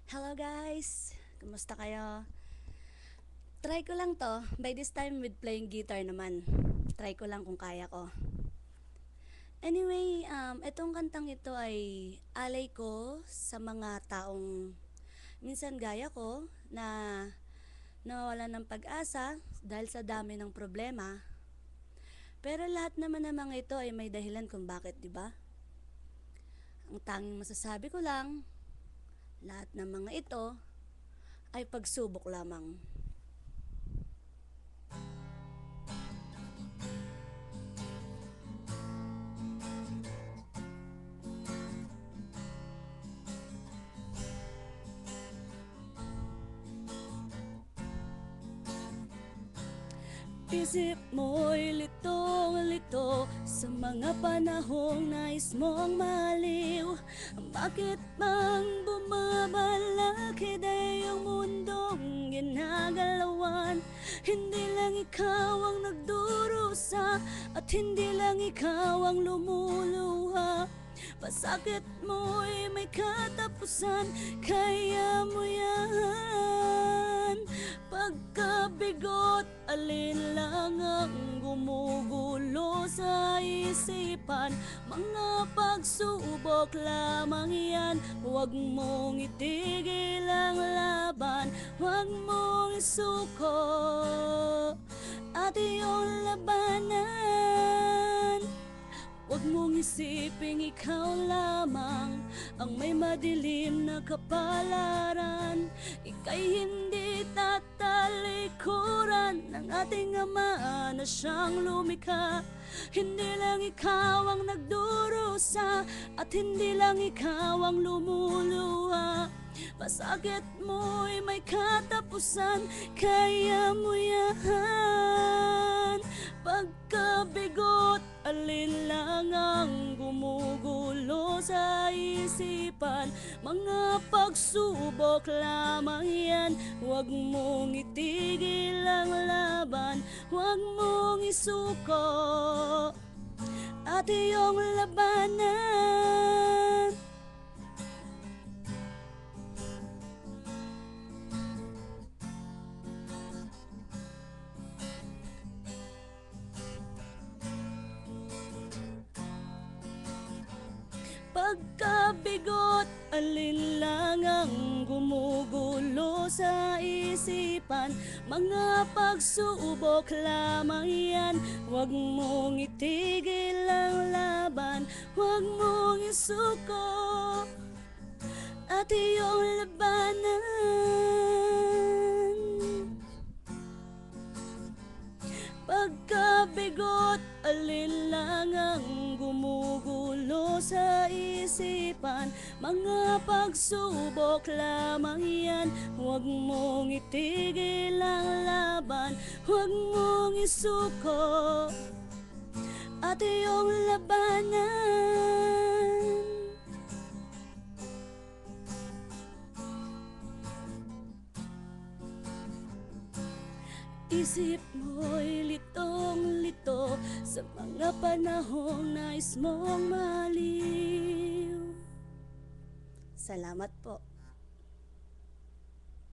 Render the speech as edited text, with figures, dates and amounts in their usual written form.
Hello guys! Kumusta kayo? Try ko lang to. By this time with playing guitar naman. Try ko lang kung kaya ko. Anyway, itong kantang ito ay alay ko sa mga taong minsan gaya ko na nawawalan ng pag-asa dahil sa dami ng problema. Pero lahat naman ng mga ito ay may dahilan kung bakit, di ba? Ang tanging masasabi ko lang, lahat ng mga ito ay pagsubok lamang. Isip mo'y litong-lito sa mga panahong nais mong maliw. Bakit bang bumabalakid ay ang mundong ginagalawan? Hindi lang ikaw ang nagdurusa at hindi lang ikaw ang lumuluha. Pasakit mo'y may katapusan, kaya mo yan. Pagkabigot, alin lang ang gumugulo sa isipan? Mga pagsubok lamang yan. Huwag mong itigil ang laban, huwag mong isuko at iyong labanan. Huwag mong isiping ikaw lamang ang may madilim na kapalaran. Ika'y hindi tatalikuran ng ating Ama na siyang lumikha. Hindi lang ikaw ang nagdurusa at hindi lang ikaw ang lumuluha. Pasakit mo'y may katapusan, kaya mo yan. Pagkabigot, alin lang ang gumugulo sa isipan? Mga pagsubok lamang yan. Huwag mong itigil ang laban, huwag mong isuko at iyong labanan. Pagkabigot, alin lang ang gumugulo sa isipan? Mga pagsubok lamang yan. Huwag mong itigil ang laban, huwag mong isuko at iyong labanan. Pagkabigot, alin lang ang gumugulo sa isipan? Mga pagsubok lamang yan. Huwag mong itigil ang laban, huwag mong isuko at iyong labanan. Isip mo'y litong-lito sa mga panahong nais mong maliw. Salamat po.